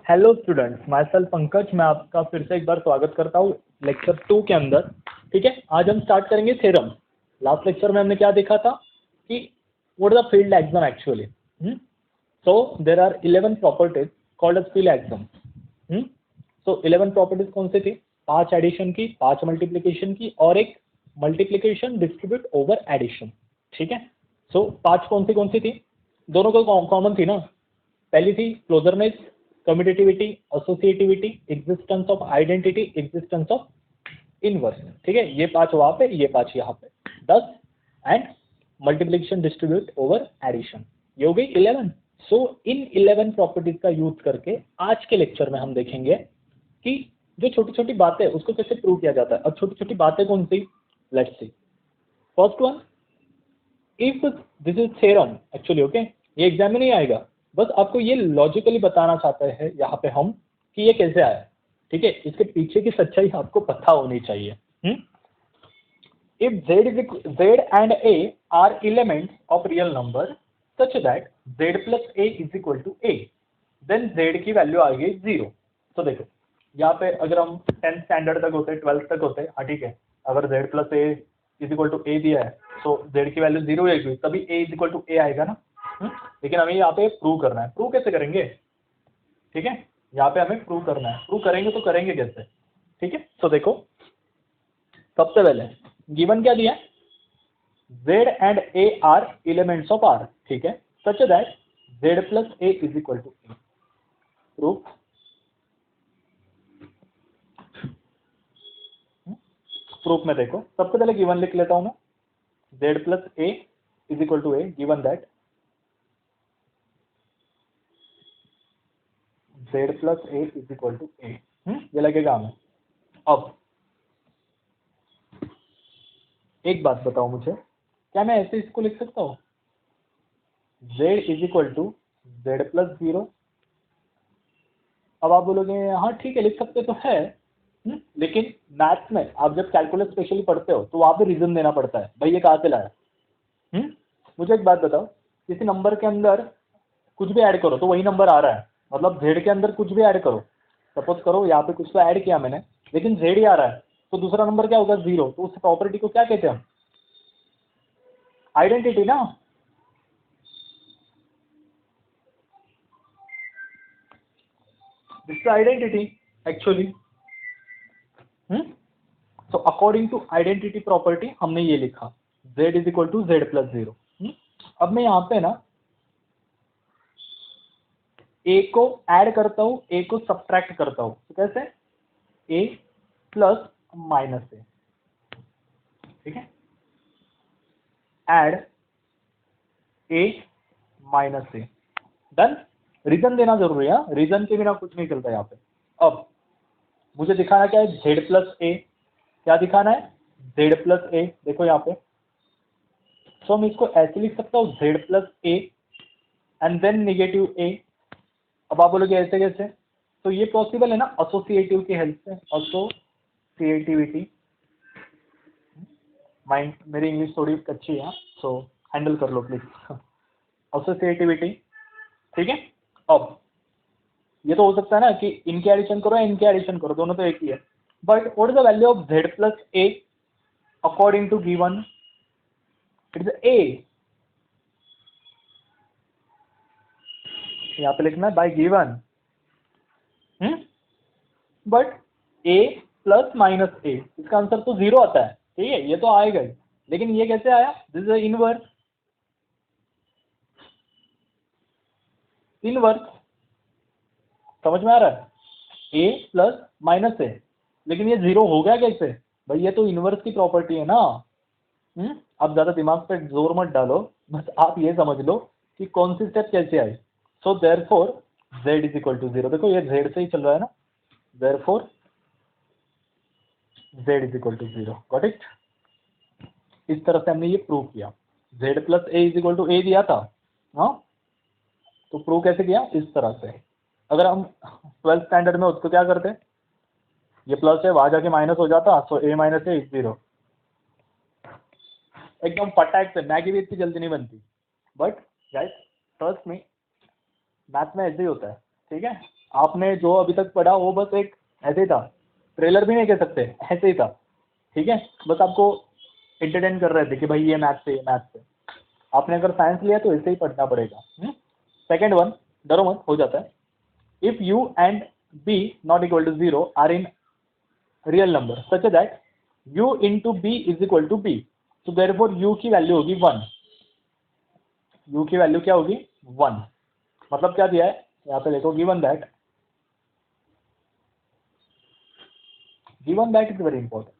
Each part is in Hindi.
Hello students, my self Pankaj. मैं आपका फिर से एक बार स्वागत करता हूँ लेक्चर 2 के अंदर। ठीक है, आज हम स्टार्ट करेंगे थ्योरम। लास्ट लेक्चर में हमने क्या देखा था कि what is the field diagram actually. So there are 11 properties called as field diagram. So 11 properties कौन सी थी? 5 एडिशन की, 5 मल्टीप्लीकेशन की और एक मल्टीप्लीकेशन डिस्ट्रीब्यूट ओवर एडिशन। ठीक है, सो 5 कौन सी थी? दोनों को कॉमन थी ना। पहली थी closeness, commutativity, associativity, existence of identity, existence of inverse. ठीक है, ये 5 वहां पे, ये 5 यहाँ पे, 10 and multiplication distribute over addition, ये हो गई 11। सो इन 11 प्रॉपर्टीज का यूज करके आज के लेक्चर में हम देखेंगे कि जो छोटी छोटी बातें उसको कैसे प्रूव किया जाता है। अब छोटी छोटी बातें कौन सी? Let's see. First one, if this is theorem actually, okay, ये एग्जाम में नहीं आएगा, बस आपको ये लॉजिकली बताना चाहते हैं यहाँ पे हम कि ये कैसे आया। ठीक है, इसके पीछे की सच्चाई आपको पता होनी चाहिए। If z and a are elements of real number such that z plus a is equal to a, then z की वैल्यू आ गई 0। तो देखो यहाँ पे अगर हम 10th स्टैंडर्ड तक होते, 12th तक होते, हाँ ठीक है, अगर z plus A is equal to A दिया है तो z की वैल्यू 0 आएगी, तभी a इज इक्वल टू ए आएगा ना। लेकिन हमें यहाँ पे प्रूव करना है। प्रूव कैसे करेंगे? ठीक है, यहाँ पे हमें प्रूव करना है। प्रूव करेंगे तो करेंगे कैसे? ठीक है, तो देखो सबसे पहले गिवन क्या दिया है? z and a are elements of r। ठीक है, such that z plus a is equal to a। Proof. Proof में देखो सबसे पहले गिवन लिख लेता हूं मैं, z plus a is equal to a, given that z plus a is equal to a। ये लगेगा हमें। अब एक बात बताओ मुझे, क्या मैं ऐसे इसको लिख सकता हूँ z is equal to z plus 0? अब आप बोलोगे हाँ ठीक है लिख सकते तो है, लेकिन मैथ्स में आप जब कैलकुलस स्पेशली पढ़ते हो तो वहां पे रीजन देना पड़ता है, भाई ये कहाँ से लाया। मुझे एक बात बताओ, किसी नंबर के अंदर कुछ भी ऐड करो तो वही नंबर आ रहा है, मतलब z के अंदर कुछ भी ऐड करो, सपोज करो यहाँ पे कुछ तो ऐड किया मैंने लेकिन z ही आ रहा है, तो दूसरा नंबर क्या होगा? 0। तो उस प्रॉपर्टी को क्या कहते हैं हम? आइडेंटिटी ना। This identity actually. तो अकॉर्डिंग टू आइडेंटिटी प्रॉपर्टी हमने ये लिखा z is equal to z plus 0। अब मैं यहाँ पे ना a को ऐड करता हूँ, a को सब्ट्रैक्ट करता हूँ, तो कैसे? a plus minus a. ठीक है, add a minus a, done. Reason देना जरूरी है, रीजन के बिना कुछ नहीं चलता यहाँ पे। अब मुझे दिखाना क्या है? z प्लस ए। क्या दिखाना है? z प्लस ए। देखो यहाँ पे, तो मैं इसको ऐसे लिख सकता हूँ z plus A and then negative A. अब आप बोलोगे ऐसे कैसे? तो ये पॉसिबल है ना एसोसिएटिव की हेल्प से, एसोसिएटिविटी। माइंड मेरी इंग्लिश थोड़ी अच्छी है, सो हैंडल कर लो प्लीज। एसोसिएटिविटी। ठीक है, अब ये तो हो सकता है ना कि इनके एडिशन करो या इनके एडिशन करो, दोनों तो एक ही है, but what is the value of z plus A according to given? It is a। यहाँ पे लिखना है by given, but a plus minus A, इसका आंसर तो 0 आता है। ठीक है, ये तो आएगा ही, लेकिन ये कैसे आया? This is inverse. इनवर्स समझ में आ रहा है? a प्लस माइनस ए, लेकिन ये 0 हो गया कैसे? भाई ये तो इनवर्स की प्रॉपर्टी है ना। आप ज्यादा दिमाग पे जोर मत डालो, बस आप ये समझ लो कि कौन सी स्टेप कैसे आई। So therefore z is equal to 0। देखो ये z से ही चल रहा है ना, therefore z is equal to 0। Got it? इस तरह से हमने ये प्रूव किया। z plus A is equal to A दिया था, हाँ, तो प्रूव कैसे किया? इस तरह से। अगर हम 12th स्टैंडर्ड में उसको क्या करते, ये प्लस है वहां जाके माइनस हो जाता, सो a माइनस ए इज 0। एकदम फटाक से, मैगी भी इतनी जल्दी नहीं बनती, but guys trust me, math में ऐसे ही होता है। ठीक है, आपने जो अभी तक पढ़ा वो बस एक ऐसे ही था, ट्रेलर भी नहीं कह सकते, ऐसे ही था। ठीक है, बस आपको एंटरटेन कर रहे थे कि भाई ये मैथ से, ये मैथ से। आपने अगर साइंस लिया तो ऐसे ही पढ़ना पड़ेगा। सेकेंड वन, डरो मत, हो जाता है। If u and b not equal to 0 are in real number such that u into b is equal to b, तो देयरफॉर u की वैल्यू होगी 1। u की वैल्यू क्या होगी? 1। मतलब क्या दिया है यहाँ पे देखो, given that is very important,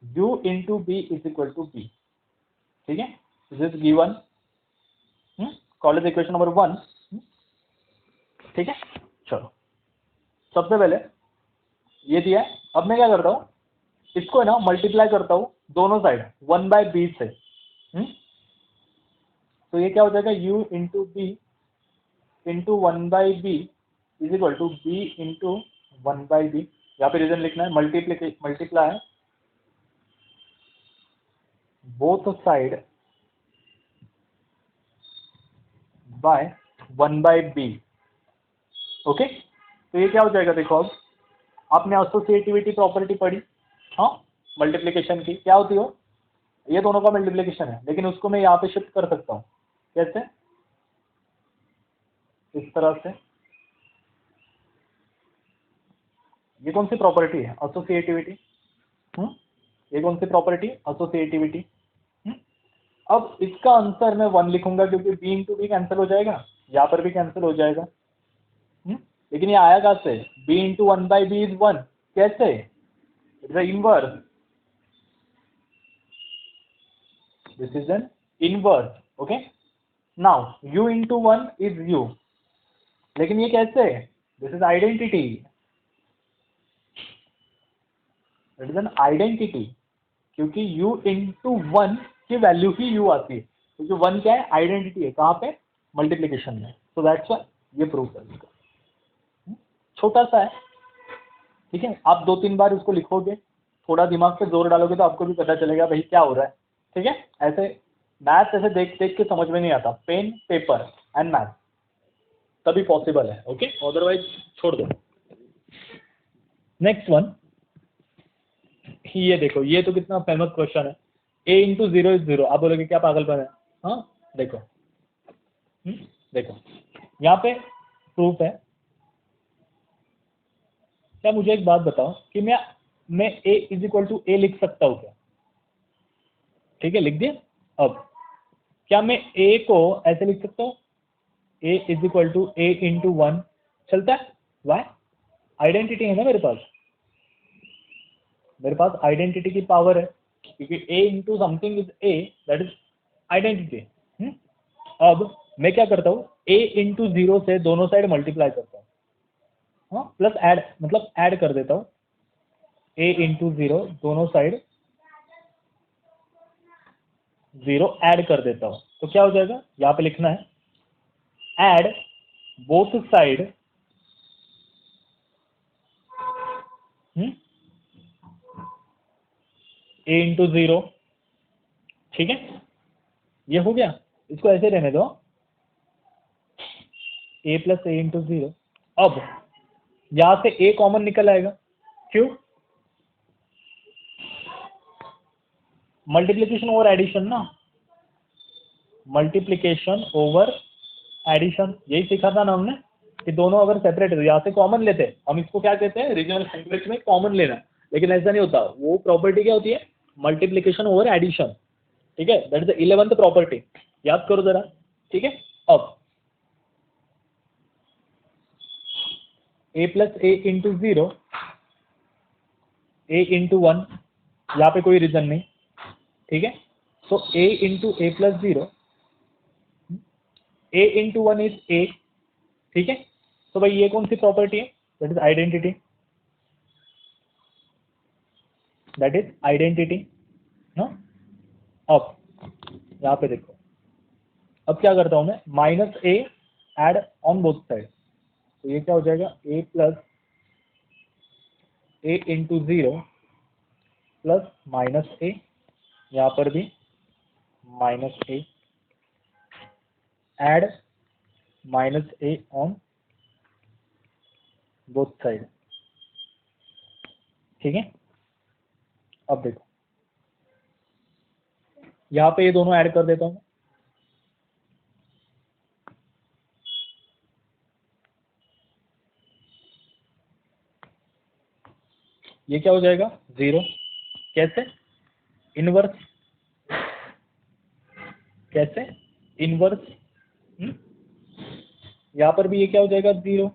u into b is equal to b. ठीक है, this is given, college equation number 1। ठीक है, चलो सबसे पहले ये दिया है। अब मैं क्या करता हूँ, इसको ना मल्टीप्लाई करता हूँ दोनों साइड 1/b से। तो ये क्या हो जाएगा, u into b into 1/b is equal to b into 1/b। यहाँ पे रीजन लिखना है, multiply both side by 1/b। Okay, तो ये क्या हो जाएगा, देखो अब आपने एसोसिएटिविटी प्रॉपर्टी पढ़ी, हाँ, मल्टीप्लिकेशन की क्या होती हो, ये दोनों का मल्टीप्लिकेशन है, लेकिन उसको मैं यहाँ पे शिफ्ट कर सकता हूँ। कैसे? इस तरह से। ये कौन सी प्रॉपर्टी है? एसोसिएटिविटी। ये कौन सी प्रॉपर्टी? एसोसिएटिविटी। अब इसका आंसर मैं 1 लिखूंगा क्योंकि b इंटू बी कैंसिल हो जाएगा, यहाँ पर भी कैंसिल हो जाएगा। लेकिन ये आया कहाँ से? b into 1/b is 1। कैसे? It's inverse, this is an inverse. Okay, now u into 1 is u, लेकिन ये कैसे? This is identity, it is an identity, क्योंकि u इंटू 1 की वैल्यू ही u आती है, क्योंकि 1 क्या है? आइडेंटिटी है, कहाँ पे? मल्टीप्लीकेशन में। सो दैट्स व्हाई ये प्रूफ है इसका। छोटा सा है, ठीक है, आप 2-3 बार इसको लिखोगे, थोड़ा दिमाग पे जोर डालोगे तो आपको भी पता चलेगा भाई क्या हो रहा है। ठीक है, ऐसे मैथ ऐसे देख देख के समझ में नहीं आता, पेन पेपर एंड मैथ तभी पॉसिबल है। ओके, अदरवाइज छोड़ दो। नेक्स्ट वन, ये देखो, ये तो कितना फेमस क्वेश्चन है, a इंटू 0 इज 0। आप बोलोगे क्या पागलपन है? हाँ देखो, देखो यहाँ पे प्रूफ है। क्या मुझे एक बात बताओ कि मैं a इज इक्वल टू ए लिख सकता हूँ क्या? ठीक है, लिख दिया। अब क्या मैं a को ऐसे लिख सकता हूँ, a is equal to a into 1? चलता है? वाई? आइडेंटिटी है ना मेरे पास आइडेंटिटी की पावर है, क्योंकि a into something is a, that is identity. अब मैं क्या करता हूँ, a इंटू 0 से दोनों साइड मल्टीप्लाई करता हूँ, हाँ, प्लस ऐड, मतलब ऐड कर देता हूँ, a इंटू 0 दोनों साइड 0 ऐड कर देता हूँ, तो क्या हो जाएगा? यहाँ पे लिखना है add both side a into 0। ठीक है, ये हो गया, इसको ऐसे रहने दो, a प्लस ए इंटू 0। अब यहां से a कॉमन निकल आएगा, क्यों? मल्टीप्लीकेशन ओवर एडिशन ना, मल्टीप्लीकेशन ओवर एडिशन, यही सीखा था ना हमने कि दोनों अगर सेपरेट है तो यहाँ से कॉमन लेते हैं हम, इसको क्या कहते हैं रीजनल लैंग्वेज में, कॉमन लेना। लेकिन ऐसा नहीं होता, वो प्रॉपर्टी क्या होती है? Multiplication over addition. ठीक है, that is the 11th property, याद करो जरा। ठीक है, अब a plus A into 0, a into 1, यहाँ पे कोई रीजन नहीं। ठीक है, तो a into A plus 0, a into 1 is a। ठीक है, तो भाई ये कौन सी प्रॉपर्टी है? That is identity, that is identity ना। अब यहाँ पे देखो, अब क्या करता हूं मैं, minus A add on both side, तो ये क्या हो जाएगा, a plus A into 0 plus minus A, यहाँ पर भी minus A, add minus A on both side, ठीक है। अब देखो यहाँ पे ये दोनों ऐड कर देता हूँ, ये क्या हो जाएगा 0, कैसे इनवर्स, कैसे इनवर्स, यहाँ पर भी ये क्या हो जाएगा 0,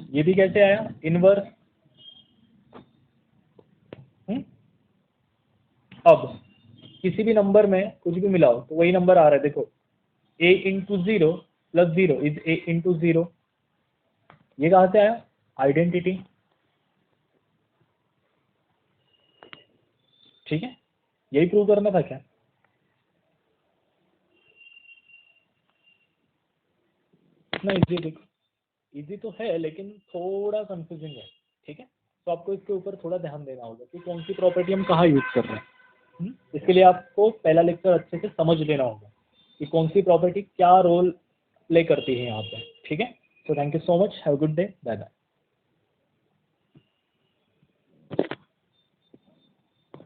ये भी कैसे आया इनवर्स। अब किसी भी नंबर में कुछ भी मिलाओ तो वही नंबर आ रहा है, देखो a into 0 plus 0 is a into 0, ये कहाँ से आया आइडेंटिटी, ठीक है। यही प्रूव करना था क्या, इतना इजी, देखो इजी तो है लेकिन थोड़ा कंफ्यूजिंग है, ठीक है। तो आपको इसके ऊपर थोड़ा ध्यान देना होगा कि कौन सी प्रॉपर्टी हम कहाँ यूज कर रहे हैं। इसके लिए आपको पहला लेक्चर अच्छे से समझ लेना होगा कि कौन सी प्रॉपर्टी क्या रोल प्ले करती है यहाँ पे, ठीक है। तो thank you so much, have a good day, bye bye.